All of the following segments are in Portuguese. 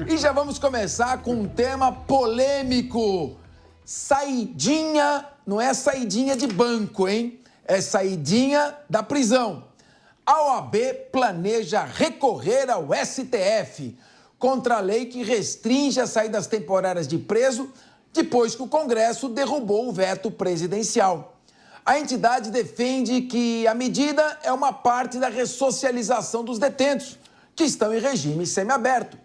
E já vamos começar com um tema polêmico. Saidinha, não é saidinha de banco, hein? É saidinha da prisão. A OAB planeja recorrer ao STF contra a lei que restringe as saídas temporárias de preso depois que o Congresso derrubou o veto presidencial. A entidade defende que a medida é uma parte da ressocialização dos detentos, que estão em regime semiaberto,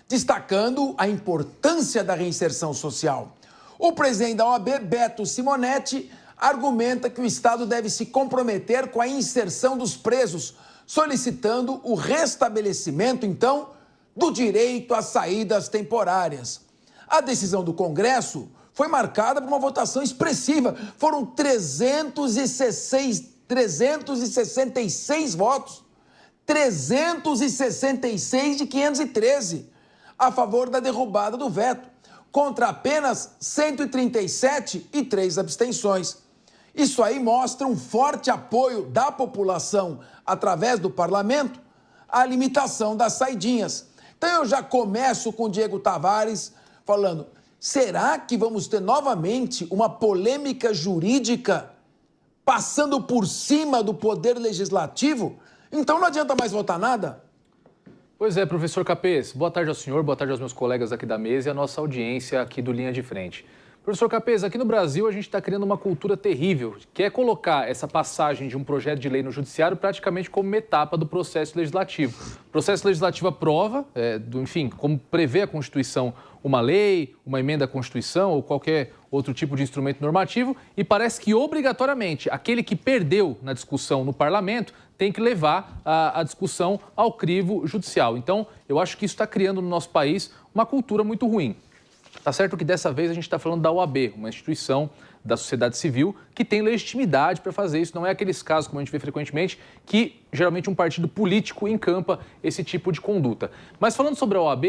destacando a importância da reinserção social. O presidente da OAB, Beto Simonetti, argumenta que o Estado deve se comprometer com a inserção dos presos, solicitando o restabelecimento, então, do direito às saídas temporárias. A decisão do Congresso foi marcada por uma votação expressiva. Foram 366 votos, 366 de 513, a favor da derrubada do veto, contra apenas 137 e 3 abstenções. Isso aí mostra um forte apoio da população, através do parlamento, à limitação das saidinhas. Então eu já começo com o Diego Tavares falando, será que vamos ter novamente uma polêmica jurídica passando por cima do poder legislativo? Então não adianta mais votar nada? Pois é, professor Capês. Boa tarde ao senhor, boa tarde aos meus colegas aqui da mesa e à nossa audiência aqui do Linha de Frente. Professor Capês, aqui no Brasil a gente está criando uma cultura terrível, que é colocar essa passagem de um projeto de lei no judiciário praticamente como uma etapa do processo legislativo. O processo legislativo aprova, enfim, como prevê a Constituição, uma lei, uma emenda à Constituição ou qualquer outro tipo de instrumento normativo e parece que obrigatoriamente aquele que perdeu na discussão no parlamento tem que levar a discussão ao crivo judicial. Então, eu acho que isso está criando no nosso país uma cultura muito ruim. Tá certo que dessa vez a gente está falando da OAB, uma instituição da sociedade civil que tem legitimidade para fazer isso. Não é aqueles casos, como a gente vê frequentemente, que geralmente um partido político encampa esse tipo de conduta. Mas falando sobre a OAB,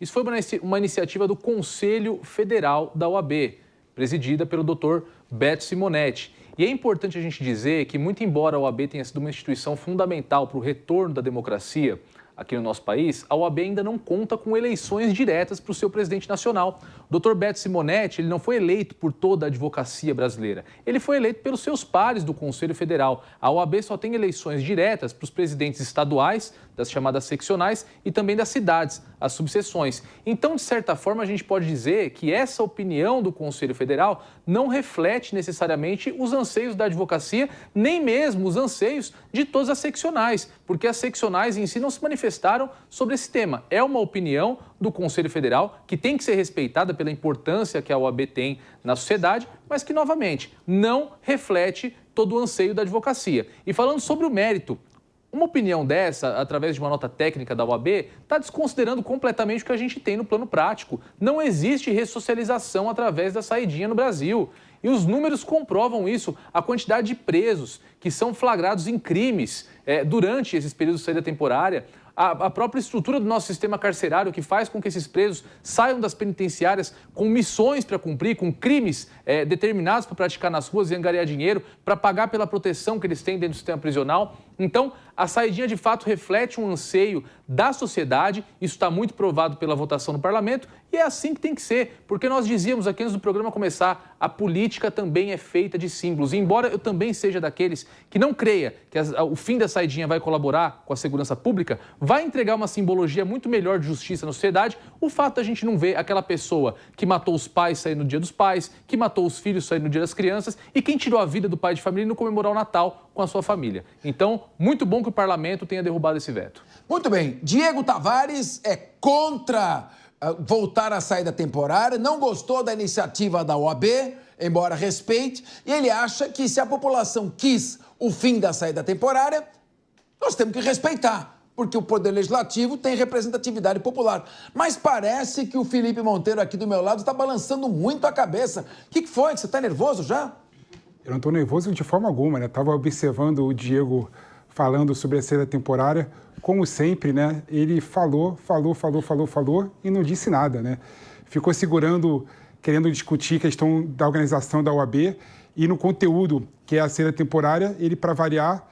isso foi uma iniciativa do Conselho Federal da OAB, presidida pelo Dr. Beto Simonetti. E é importante a gente dizer que, muito embora a OAB tenha sido uma instituição fundamental para o retorno da democracia aqui no nosso país, a OAB ainda não conta com eleições diretas para o seu presidente nacional. O Dr. Beto Simonetti ele não foi eleito por toda a advocacia brasileira. Ele foi eleito pelos seus pares do Conselho Federal. A OAB só tem eleições diretas para os presidentes estaduais, das chamadas seccionais, e também das cidades, as subseções. Então, de certa forma, a gente pode dizer que essa opinião do Conselho Federal não reflete necessariamente os anseios da advocacia, nem mesmo os anseios de todas as seccionais, porque as seccionais em si não se manifestaram sobre esse tema. É uma opinião do Conselho Federal que tem que ser respeitada pela importância que a OAB tem na sociedade, mas que, novamente, não reflete todo o anseio da advocacia. E falando sobre o mérito, uma opinião dessa, através de uma nota técnica da OAB, está desconsiderando completamente o que a gente tem no plano prático. Não existe ressocialização através da saidinha no Brasil. E os números comprovam isso, a quantidade de presos que são flagrados em crimes durante esses períodos de saída temporária, a própria estrutura do nosso sistema carcerário que faz com que esses presos saiam das penitenciárias com missões para cumprir, com crimes determinados para praticar nas ruas e angariar dinheiro, para pagar pela proteção que eles têm dentro do sistema prisional. Então, a saidinha de fato reflete um anseio da sociedade, isso está muito provado pela votação no parlamento e é assim que tem que ser, porque nós dizíamos aqui antes do programa começar, a política também é feita de símbolos. E embora eu também seja daqueles que não creia que o fim da saidinha vai colaborar com a segurança pública, vai entregar uma simbologia muito melhor de justiça na sociedade, o fato da gente não ver aquela pessoa que matou os pais saindo no dia dos pais, que matou os filhos saindo no dia das crianças e quem tirou a vida do pai de família e não comemorar o Natal com a sua família. Então, muito bom que o parlamento tenha derrubado esse veto. Muito bem. Diego Tavares é contra voltar à saída temporária, não gostou da iniciativa da OAB, embora respeite, e ele acha que se a população quis o fim da saída temporária, nós temos que respeitar, porque o Poder Legislativo tem representatividade popular. Mas parece que o Felipe Monteiro aqui do meu lado está balançando muito a cabeça. O que foi? Você está nervoso já? Eu não estou nervoso de forma alguma, né? Estava observando o Diego falando sobre a saída temporária, como sempre, né? Ele falou e não disse nada, né? Ficou segurando, querendo discutir a questão da organização da OAB e no conteúdo, que é a saída temporária, ele, para variar,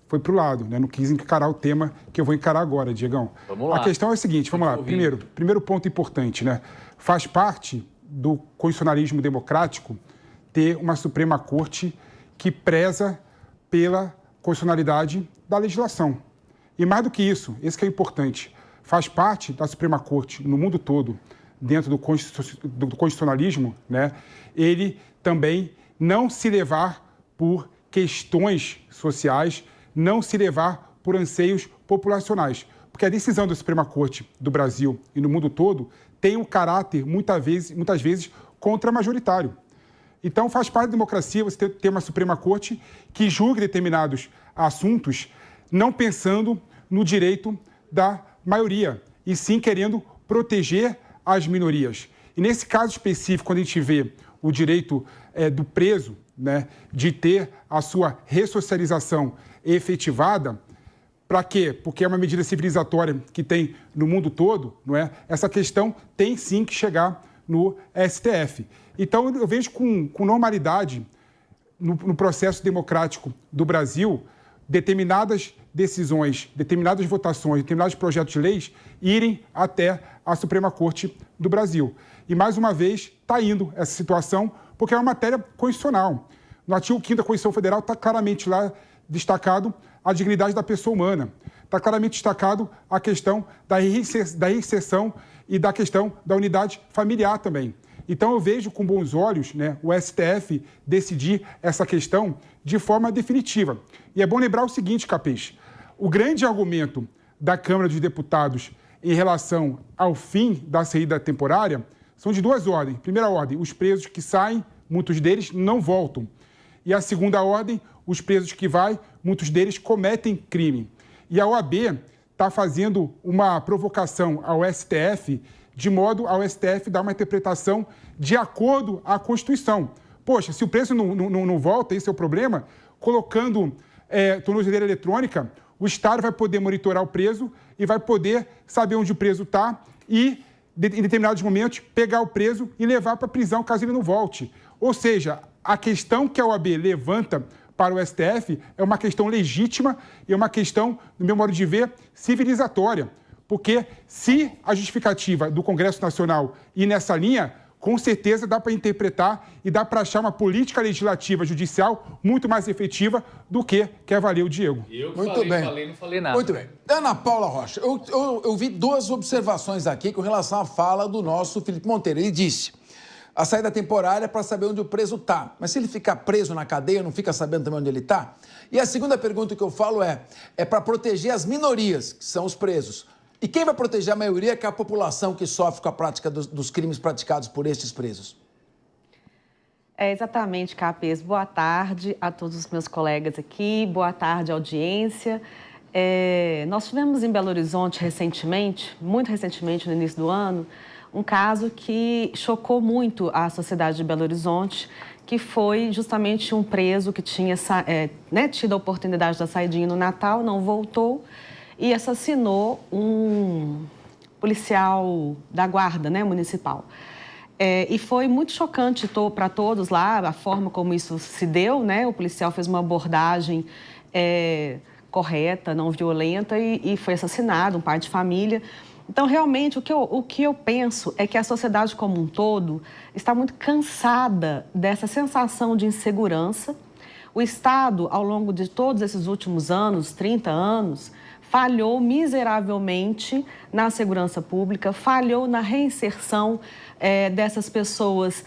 foi para o lado, né? Não quis encarar o tema que eu vou encarar agora, Diegão. Vamos lá. A questão é a seguinte, vamos lá. Primeiro ponto importante, né? Faz parte do constitucionalismo democrático ter uma Suprema Corte que preza pela constitucionalidade da legislação. E mais do que isso, esse que é importante, faz parte da Suprema Corte no mundo todo, dentro do constitucionalismo, né? Ele também não se levar por questões sociais, não se levar por anseios populacionais. Porque a decisão da Suprema Corte do Brasil e no mundo todo tem um caráter, muitas vezes contra-majoritário. Então, faz parte da democracia você ter uma Suprema Corte que julgue determinados assuntos não pensando no direito da maioria, e sim querendo proteger as minorias. E nesse caso específico, quando a gente vê o direito do preso, né, de ter a sua ressocialização efetivada, para quê? Porque é uma medida civilizatória que tem no mundo todo, não é? Essa questão tem sim que chegar no STF. Então, eu vejo com normalidade, no processo democrático do Brasil, determinadas decisões, determinadas votações, determinados projetos de leis irem até a Suprema Corte do Brasil. E, mais uma vez, está indo essa situação, porque é uma matéria constitucional. No artigo 5º da Constituição Federal está claramente lá destacado a dignidade da pessoa humana. Está claramente destacado a questão da reinserção e da questão da unidade familiar também. Então, eu vejo com bons olhos, né, o STF decidir essa questão de forma definitiva. E é bom lembrar o seguinte, Capês, o grande argumento da Câmara dos Deputados em relação ao fim da saída temporária são de duas ordens. Primeira ordem, os presos que saem, muitos deles não voltam. E a segunda ordem, os presos que vão, muitos deles cometem crime. E a OAB está fazendo uma provocação ao STF, de modo ao STF dar uma interpretação de acordo à Constituição. Poxa, se o preso não volta, esse é o problema, colocando tornozeleira eletrônica, o Estado vai poder monitorar o preso e vai poder saber onde o preso está e, em determinados momentos, pegar o preso e levar para a prisão caso ele não volte. Ou seja, a questão que a OAB levanta para o STF é uma questão legítima e é uma questão, no meu modo de ver, civilizatória. Porque se a justificativa do Congresso Nacional ir nessa linha, com certeza dá para interpretar e dá para achar uma política legislativa judicial muito mais efetiva do que quer valer o Diego. Eu que Muito bem. não falei nada. Muito bem. Ana Paula Rocha, eu vi duas observações aqui com relação à fala do nosso Felipe Monteiro. Ele disse: a saída temporária é para saber onde o preso está. Mas se ele ficar preso na cadeia, não fica sabendo também onde ele está? E a segunda pergunta que eu falo é para proteger as minorias, que são os presos. E quem vai proteger a maioria, que é a população que sofre com a prática dos crimes praticados por estes presos? Exatamente, Capês. Boa tarde a todos os meus colegas aqui, boa tarde, audiência. Nós tivemos em Belo Horizonte recentemente, muito recentemente, no início do ano, um caso que chocou muito a sociedade de Belo Horizonte, que foi justamente um preso que tinha tido a oportunidade da saidinha no Natal, não voltou, e assassinou um policial da guarda, né, municipal. E foi muito chocante para todos lá, a forma como isso se deu, né? O policial fez uma abordagem correta, não violenta e foi assassinado, um pai de família. Então, realmente, o que eu penso é que a sociedade como um todo está muito cansada dessa sensação de insegurança. O Estado, ao longo de todos esses últimos anos, 30 anos, falhou miseravelmente na segurança pública, falhou na reinserção dessas pessoas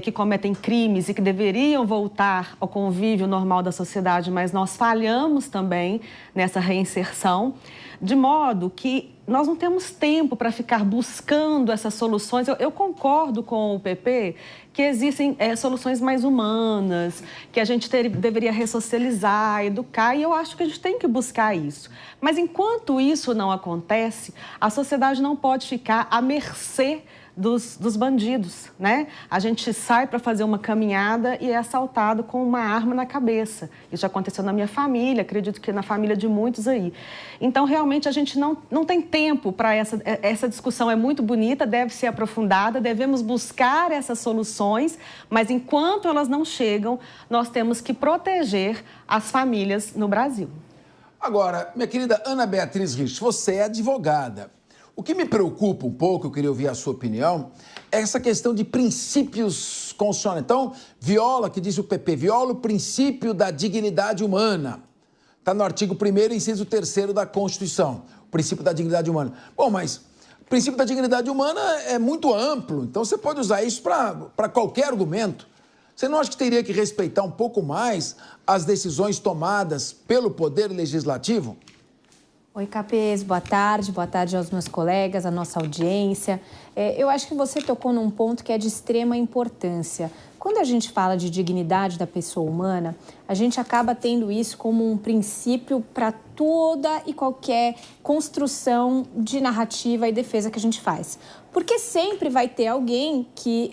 que cometem crimes e que deveriam voltar ao convívio normal da sociedade, mas nós falhamos também nessa reinserção, de modo que nós não temos tempo para ficar buscando essas soluções. Eu concordo com o PP que existem soluções mais humanas, que a gente deveria ressocializar, educar, e eu acho que a gente tem que buscar isso. Mas enquanto isso não acontece, a sociedade não pode ficar à mercê dos bandidos, né? A gente sai para fazer uma caminhada e é assaltado com uma arma na cabeça. Isso já aconteceu na minha família, acredito que na família de muitos aí. Então, realmente, a gente não tem tempo para essa discussão. É muito bonita, deve ser aprofundada, devemos buscar essas soluções, mas enquanto elas não chegam, nós temos que proteger as famílias no Brasil. Agora, minha querida Ana Beatriz Rich, você é advogada. O que me preocupa um pouco, eu queria ouvir a sua opinião, é essa questão de princípios constitucionais. Então, viola, que diz o PP, viola o princípio da dignidade humana. Está no artigo 1º, inciso 3º da Constituição, o princípio da dignidade humana. Bom, mas o princípio da dignidade humana é muito amplo, então você pode usar isso para qualquer argumento. Você não acha que teria que respeitar um pouco mais as decisões tomadas pelo Poder Legislativo? Oi, Capês, boa tarde aos meus colegas, à nossa audiência. Eu acho que você tocou num ponto que é de extrema importância. Quando a gente fala de dignidade da pessoa humana, a gente acaba tendo isso como um princípio para toda e qualquer construção de narrativa e defesa que a gente faz. Porque sempre vai ter alguém que,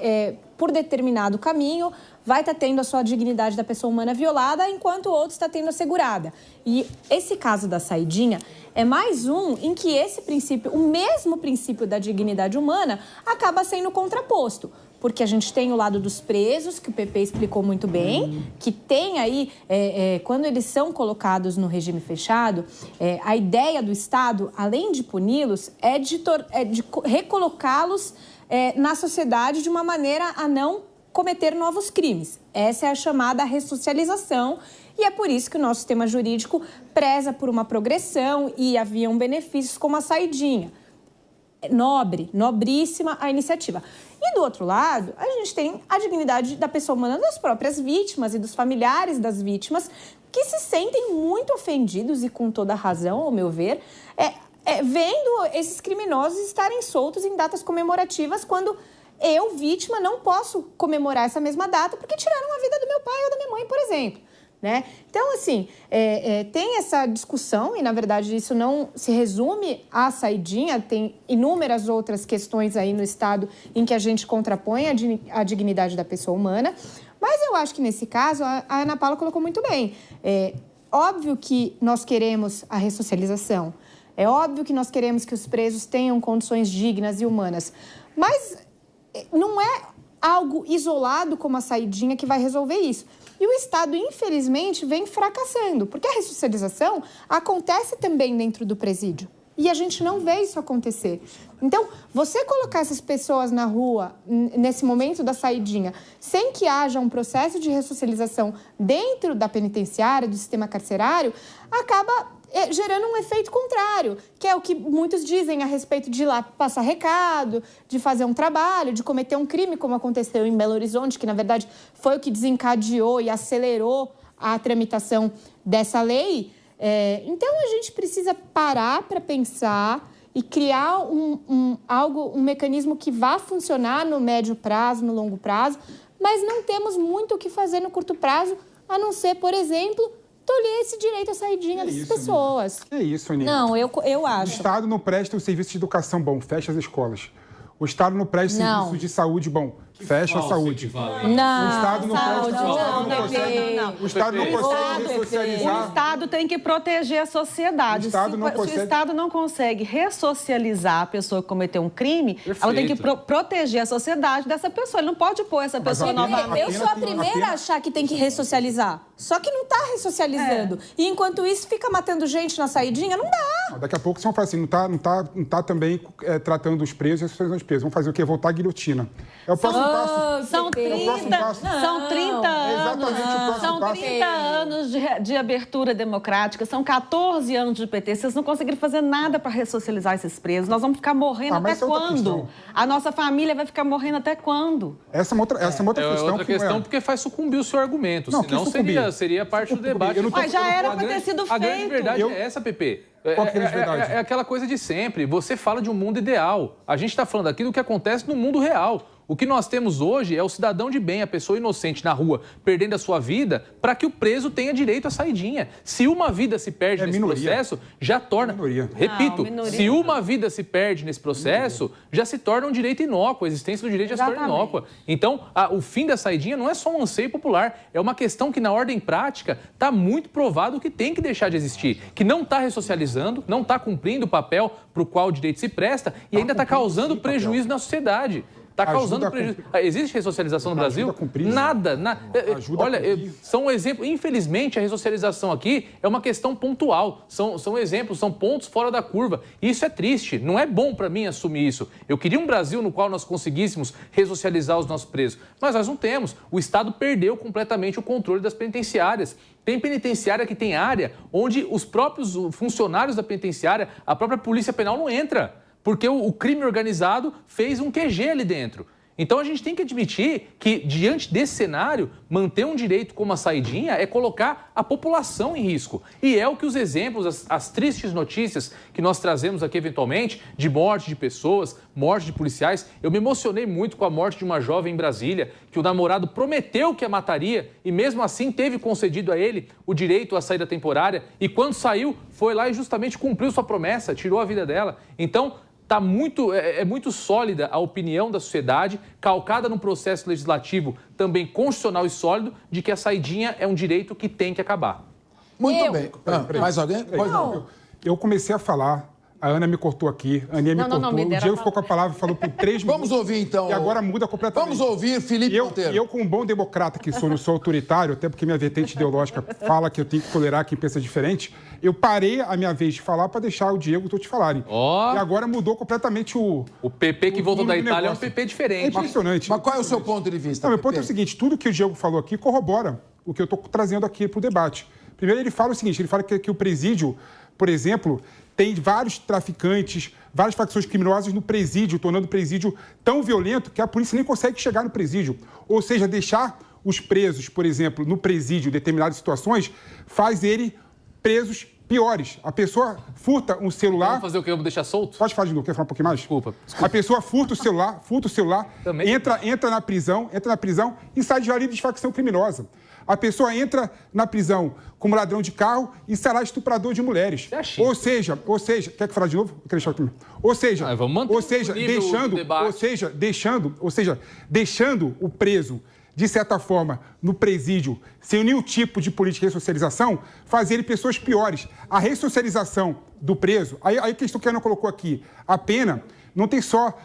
por determinado caminho, vai estar tendo a sua dignidade da pessoa humana violada, enquanto o outro está tendo assegurada. E esse caso da saidinha é mais um em que esse princípio, o mesmo princípio da dignidade humana, acaba sendo contraposto. Porque a gente tem o lado dos presos, que o PP explicou muito bem, que tem aí, quando eles são colocados no regime fechado, a ideia do Estado, além de puni-los, é de recolocá-los na sociedade de uma maneira a não cometer novos crimes. Essa é a chamada ressocialização e é por isso que o nosso sistema jurídico preza por uma progressão e haviam benefícios como a saidinha. Nobríssima a iniciativa. E do outro lado, a gente tem a dignidade da pessoa humana, das próprias vítimas e dos familiares das vítimas, que se sentem muito ofendidos e com toda razão, ao meu ver, vendo esses criminosos estarem soltos em datas comemorativas quando eu, vítima, não posso comemorar essa mesma data porque tiraram a vida do meu pai ou da minha mãe, por exemplo. Né? Então, assim, tem essa discussão e, na verdade, isso não se resume à saidinha, tem inúmeras outras questões aí no Estado em que a gente contrapõe a dignidade da pessoa humana, mas eu acho que, nesse caso, a Ana Paula colocou muito bem. É óbvio que nós queremos a ressocialização, é óbvio que nós queremos que os presos tenham condições dignas e humanas, mas não é algo isolado como a saidinha que vai resolver isso. E o Estado, infelizmente, vem fracassando, porque a ressocialização acontece também dentro do presídio. E a gente não vê isso acontecer. Então, você colocar essas pessoas na rua, nesse momento da saidinha, sem que haja um processo de ressocialização dentro da penitenciária, do sistema carcerário, acaba gerando um efeito contrário, que é o que muitos dizem a respeito de ir lá passar recado, de fazer um trabalho, de cometer um crime, como aconteceu em Belo Horizonte, que, na verdade, foi o que desencadeou e acelerou a tramitação dessa lei. Então, a gente precisa parar para pensar e criar um mecanismo que vá funcionar no médio prazo, no longo prazo, mas não temos muito o que fazer no curto prazo, a não ser, por exemplo, tolher esse direito à saidinha dessas pessoas. Que isso, Aninha? Não, eu acho. O Estado não presta o serviço de educação bom, fecha as escolas. O Estado não presta serviço de saúde bom, fecha a saúde. Não, o Estado não presta... não. O Estado não consegue ressocializar. O Estado tem que proteger a sociedade. Se o Estado não consegue ressocializar a pessoa que cometeu um crime, ela tem que proteger a sociedade dessa pessoa. Ele não pode pôr essa pessoa novamente. Eu sou a primeira a achar que tem que ressocializar. Só que não está ressocializando. E enquanto isso, fica matando gente na saidinha, não dá. Daqui a pouco vocês vão falar assim, não tá também tratando os presos e as pessoas presos. Vão fazer o quê? Voltar à guilhotina. É o próximo passo. São 30 anos. São 30 anos de abertura democrática, são 14 anos de PT. Vocês não conseguiram fazer nada para ressocializar esses presos. Nós vamos ficar morrendo até quando? A nossa família vai ficar morrendo até quando? Essa é uma outra questão. Outra questão porque faz sucumbir o seu argumento. Não, senão seria parte do debate. Mas já era para ter sido feito. A grande verdade é essa, PP. É aquela coisa de sempre. Você fala de um mundo ideal. A gente está falando aqui do que acontece no mundo real. O que nós temos hoje é o cidadão de bem, a pessoa inocente na rua, perdendo a sua vida para que o preso tenha direito à saidinha. Se uma vida se perde nesse processo, já torna... Repito, se uma vida se perde nesse processo, já se torna um direito inócuo. A existência do direito já se torna inócua. Então, o fim da saidinha não é só um anseio popular, é uma questão que, na ordem prática, está muito provado que tem que deixar de existir, que não está ressocializando, não está cumprindo o papel para o qual o direito se presta e ainda está causando prejuízo na sociedade. Está causando prejuízo. Existe ressocialização no Brasil? Nada. Olha, são um exemplo. Infelizmente, a ressocialização aqui é uma questão pontual. São exemplos, são pontos fora da curva. E isso é triste. Não é bom para mim assumir isso. Eu queria um Brasil no qual nós conseguíssemos ressocializar os nossos presos. Mas nós não temos. O Estado perdeu completamente o controle das penitenciárias. Tem penitenciária que tem área onde os próprios funcionários da penitenciária, a própria Polícia Penal não entra, porque o crime organizado fez um QG ali dentro. Então a gente tem que admitir que, diante desse cenário, manter um direito como a saidinha é colocar a população em risco. E é o que os exemplos, as tristes notícias que nós trazemos aqui eventualmente, de morte de pessoas, morte de policiais. Eu me emocionei muito com a morte de uma jovem em Brasília, que o namorado prometeu que a mataria e mesmo assim teve concedido a ele o direito à saída temporária. E quando saiu, foi lá e justamente cumpriu sua promessa, tirou a vida dela. Então, é muito sólida a opinião da sociedade, calcada num processo legislativo também constitucional e sólido, de que a saidinha é um direito que tem que acabar. Muito bem. Mais alguém? Pois não. Eu comecei a falar, a Ana me cortou aqui, a Aninha me cortou, o Diego ficou com a palavra, falou por 3 minutos. Vamos ouvir, então. E agora muda completamente. Vamos ouvir Felipe Monteiro. Eu, como um bom democrata que sou, não sou autoritário, até porque minha vertente ideológica fala que eu tenho que tolerar quem pensa diferente, eu parei a minha vez de falar para deixar o Diego e todos falarem. E agora mudou completamente o PP que voltou da Itália é um PP diferente. É impressionante. Mas qual é o seu ponto de vista? Meu ponto é o seguinte, tudo que o Diego falou aqui corrobora o que eu estou trazendo aqui para o debate. Primeiro, ele fala o seguinte, ele fala que o presídio, por exemplo, tem vários traficantes, várias facções criminosas no presídio, tornando o presídio tão violento que a polícia nem consegue chegar no presídio. Ou seja, deixar os presos, por exemplo, no presídio, em determinadas situações, faz ele presos piores. A pessoa furta um celular... Vamos fazer o quê? Vamos deixar solto? Pode falar de novo, quer falar um pouquinho mais? Desculpa. A pessoa furta o celular, também. entra na prisão e sai de livre de facção criminosa. A pessoa entra na prisão como ladrão de carro e será estuprador de mulheres. Ou seja, quer que falar de novo? Ou seja, deixando o preso, de certa forma, no presídio, sem nenhum tipo de política de ressocialização, fazer ele pessoas piores. A ressocialização do preso, aí a questão que a Ana colocou aqui, a pena não tem só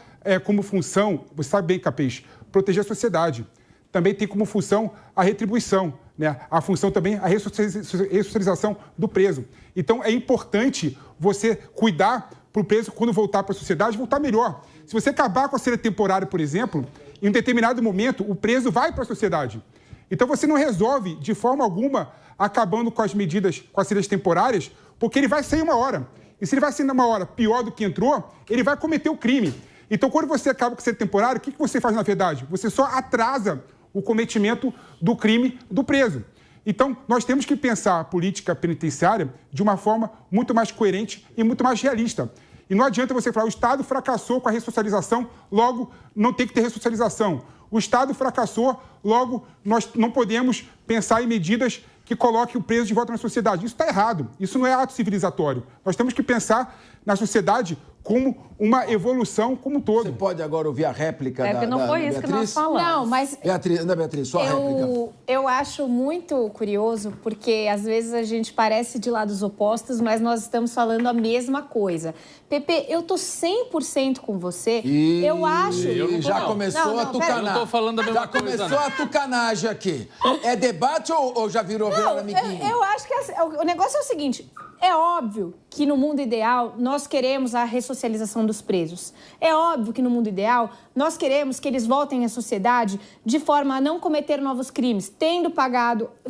como função, você sabe bem, Capês, proteger a sociedade. Também tem como função a retribuição, né? A função também a ressocialização do preso. Então, é importante você cuidar para o preso, quando voltar para a sociedade, voltar melhor. Se você acabar com a saída temporária, por exemplo, em um determinado momento, o preso vai para a sociedade. Então, você não resolve, de forma alguma, acabando com as medidas, com as saídas temporárias, porque ele vai sair uma hora. E se ele vai sair uma hora pior do que entrou, ele vai cometer o crime. Então, quando você acaba com a saída temporária, o que você faz, na verdade? Você só atrasa o cometimento do crime do preso. Então, nós temos que pensar a política penitenciária de uma forma muito mais coerente e muito mais realista. E não adianta você falar, o Estado fracassou com a ressocialização, logo não tem que ter ressocialização. O Estado fracassou, logo nós não podemos pensar em medidas que coloquem o preso de volta na sociedade. Isso está errado, isso não é ato civilizatório. Nós temos que pensar na sociedade como uma evolução como um todo. Você pode agora ouvir a réplica da Beatriz? Não foi isso que nós falamos. Não, mas... Beatriz, só a réplica. Eu acho muito curioso, porque às vezes a gente parece de lados opostos, mas nós estamos falando a mesma coisa. Pepe, eu tô 100% com você. Eu acho... Já começou a tucanagem. Eu não tô falando a mesma coisa. Já começou a tucanagem aqui. É debate ou já virou amiguinho? Eu acho que o negócio é o seguinte... É óbvio que no mundo ideal nós queremos a ressocialização dos presos. É óbvio que no mundo ideal nós queremos que eles voltem à sociedade de forma a não cometer novos crimes, tendo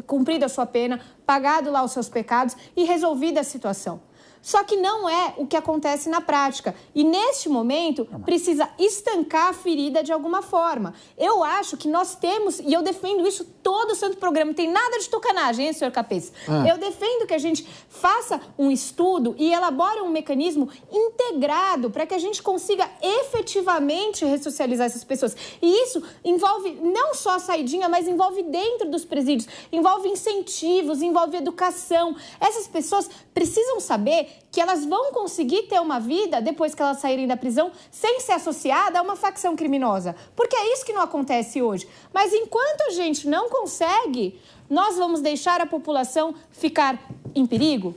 cumprido a sua pena, pagado lá os seus pecados e resolvida a situação. Só que não é o que acontece na prática. E, neste momento, precisa estancar a ferida de alguma forma. Eu acho que nós temos, e eu defendo isso todo o santo programa, não tem nada de tucanagem, hein, senhor Capês? Eu defendo que a gente faça um estudo e elabore um mecanismo integrado para que a gente consiga efetivamente ressocializar essas pessoas. E isso envolve não só a saidinha, mas envolve dentro dos presídios, envolve incentivos, envolve educação. Essas pessoas precisam saber que elas vão conseguir ter uma vida, depois que elas saírem da prisão, sem ser associada a uma facção criminosa. Porque é isso que não acontece hoje. Mas enquanto a gente não consegue, nós vamos deixar a população ficar em perigo?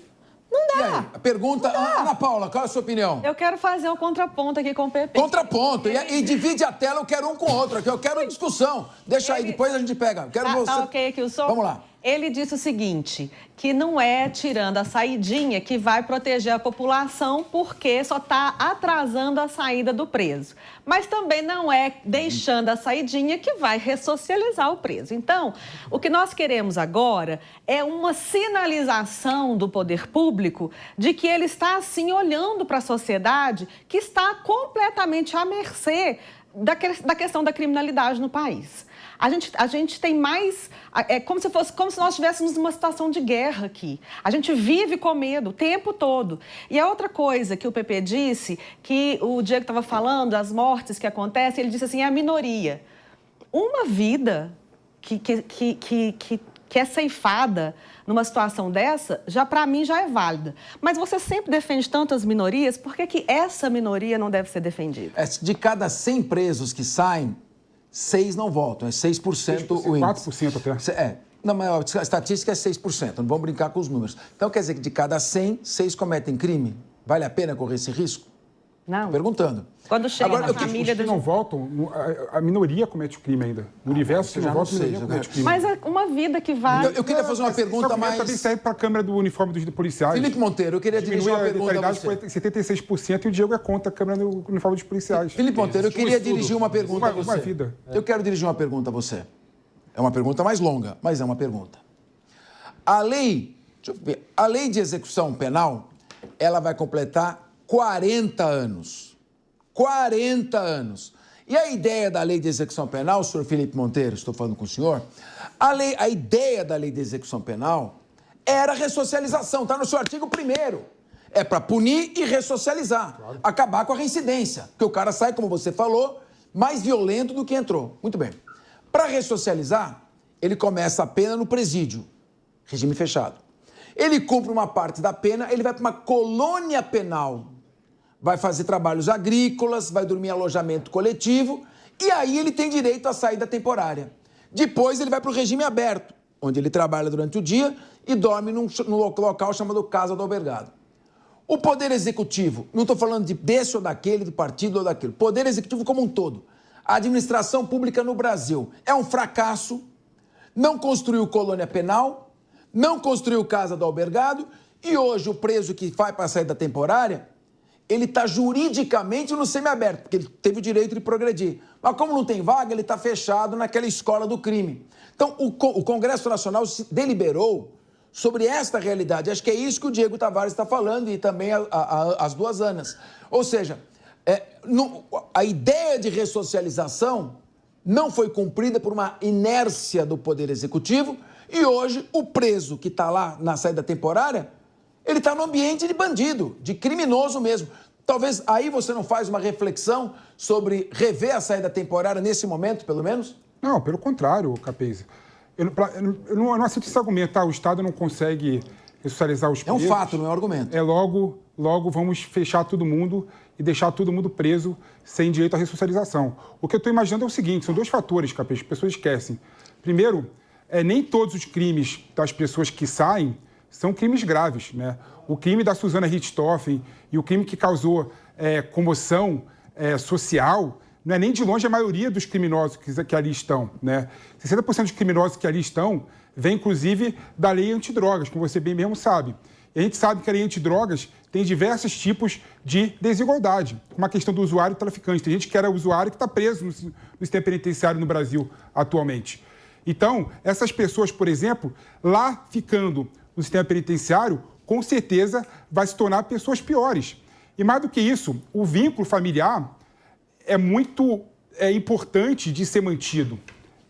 Não dá. E aí? A pergunta, Ana Paula, qual é a sua opinião? Eu quero fazer um contraponto aqui com o PP. Contraponto. E divide a tela, eu quero um com o outro aqui. Eu quero discussão. Deixa aí, depois a gente pega. Quero você. Tá ok aqui o som? Vamos lá. Ele disse o seguinte, que não é tirando a saidinha que vai proteger a população porque só está atrasando a saída do preso. Mas também não é deixando a saidinha que vai ressocializar o preso. Então, o que nós queremos agora é uma sinalização do poder público de que ele está, assim, olhando para a sociedade que está completamente à mercê da questão da criminalidade no país. A gente tem mais... É como se nós estivéssemos numa situação de guerra aqui. A gente vive com medo o tempo todo. E a outra coisa que o PP disse, que o Diego estava falando, as mortes que acontecem, ele disse assim, é a minoria. Uma vida que é ceifada numa situação dessa, para mim, já é válida. Mas você sempre defende tantas minorias, por que essa minoria não deve ser defendida? De cada 100 presos que saem, 6 não voltam, é 6% o índice. 4% até. Não, mas a estatística é 6%, não vamos brincar com os números. Então, quer dizer que de cada 100, 6 cometem crime? Vale a pena correr esse risco? Não. Perguntando. Quando chega Agora, na família... Os que não voltam, a minoria comete o crime ainda. No universo que não volta, a minoria comete o crime. Mas é uma vida que vai... Então, eu queria fazer uma pergunta mais... também serve para a Câmara do uniforme dos policiais. Felipe Monteiro, eu queria dirigir uma pergunta a você. Foi 76% e o Diego é contra a Câmara do uniforme dos policiais. Felipe Monteiro, eu queria dirigir uma pergunta a você. Uma vida. Eu quero dirigir uma pergunta a você. É uma pergunta mais longa, mas é uma pergunta. A lei de execução penal, ela vai completar 40 anos. 40 anos. E a ideia da lei de execução penal, senhor Felipe Monteiro, estou falando com o senhor, a ideia da lei de execução penal era ressocialização, está no seu artigo 1º. É para punir e ressocializar, claro. Acabar com a reincidência, porque o cara sai, como você falou, mais violento do que entrou. Muito bem. Para ressocializar, ele começa a pena no presídio, regime fechado. Ele cumpre uma parte da pena, ele vai para uma colônia penal. Vai fazer trabalhos agrícolas, vai dormir em alojamento coletivo e aí ele tem direito à saída temporária. Depois ele vai para o regime aberto, onde ele trabalha durante o dia e dorme num local chamado Casa do Albergado. O Poder Executivo, não estou falando desse ou daquele, do partido ou daquele, Poder Executivo como um todo. A administração pública no Brasil é um fracasso, não construiu colônia penal, não construiu Casa do Albergado e hoje o preso que vai para a saída temporária, ele está juridicamente no semiaberto, porque ele teve o direito de progredir. Mas como não tem vaga, ele está fechado naquela escola do crime. Então, o Congresso Nacional se deliberou sobre esta realidade. Acho que é isso que o Diego Tavares está falando e também as duas Anas. Ou seja, a ideia de ressocialização não foi cumprida por uma inércia do Poder Executivo e hoje o preso que está lá na saída temporária, ele está no ambiente de bandido, de criminoso mesmo. Talvez aí você não faz uma reflexão sobre rever a saída temporária nesse momento, pelo menos? Não, pelo contrário, Capês. Eu não aceito esse argumento, tá? O Estado não consegue ressocializar os presos. É um fato, não é um argumento. Logo vamos fechar todo mundo e deixar todo mundo preso sem direito à ressocialização. O que eu estou imaginando é o seguinte, são 2 fatores, Capês, que as pessoas esquecem. Primeiro, nem todos os crimes das pessoas que saem são crimes graves, né? O crime da Susana Richthofen e o crime que causou comoção social não é nem de longe a maioria dos criminosos que ali estão, né? 60% dos criminosos que ali estão vem, inclusive, da lei antidrogas, como você bem mesmo sabe. E a gente sabe que a lei antidrogas tem diversos tipos de desigualdade, como a questão do usuário e traficante. Tem gente que era usuário que está preso no sistema penitenciário no Brasil atualmente. Então, essas pessoas, por exemplo, lá ficando no sistema penitenciário, com certeza vai se tornar pessoas piores. E mais do que isso, o vínculo familiar é muito importante de ser mantido.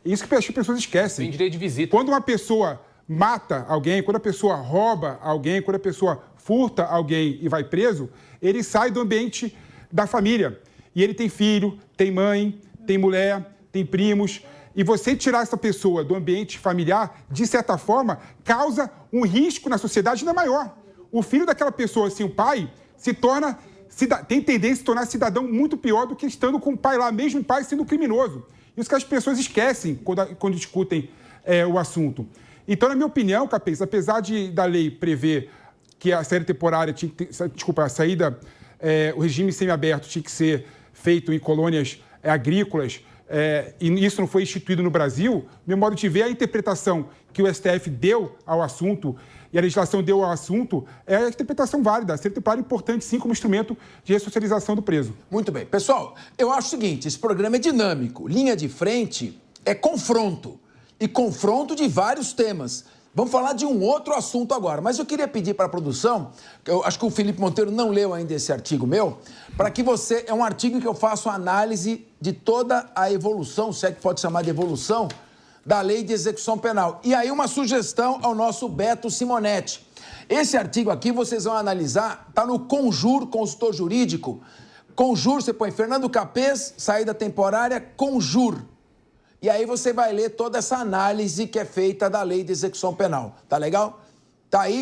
É isso que as pessoas esquecem. Tem direito de visita. Quando uma pessoa mata alguém, quando a pessoa rouba alguém, quando a pessoa furta alguém e vai preso, ele sai do ambiente da família. E ele tem filho, tem mãe, tem mulher, tem primos. E você tirar essa pessoa do ambiente familiar, de certa forma, causa um risco na sociedade ainda maior. O filho daquela pessoa, assim, o pai, tem tendência a se tornar cidadão muito pior do que estando com o pai lá, mesmo o pai sendo criminoso. Isso que as pessoas esquecem quando discutem o assunto. Então, na minha opinião, Capês, apesar da lei prever que a saída temporária tinha que ter, desculpa, a saída, o regime semiaberto tinha que ser feito em colônias agrícolas, e isso não foi instituído no Brasil, meu modo de ver, a interpretação que o STF deu ao assunto e a legislação deu ao assunto é a interpretação válida. A saída temporária é importante, sim, como instrumento de ressocialização do preso. Muito bem. Pessoal, eu acho o seguinte, esse programa é dinâmico. Linha de frente é confronto. E confronto de vários temas. Vamos falar de um outro assunto agora. Mas eu queria pedir para a produção, eu acho que o Felipe Monteiro não leu ainda esse artigo meu, para que você... É um artigo que eu faço análise de toda a evolução, se é que pode chamar de evolução, da Lei de Execução Penal. E aí uma sugestão ao nosso Beto Simonetti. Esse artigo aqui vocês vão analisar, está no Conjur, consultor jurídico. Conjur, você põe Fernando Capês, saída temporária, Conjur. E aí você vai ler toda essa análise que é feita da Lei de Execução Penal. Tá legal? Tá aí.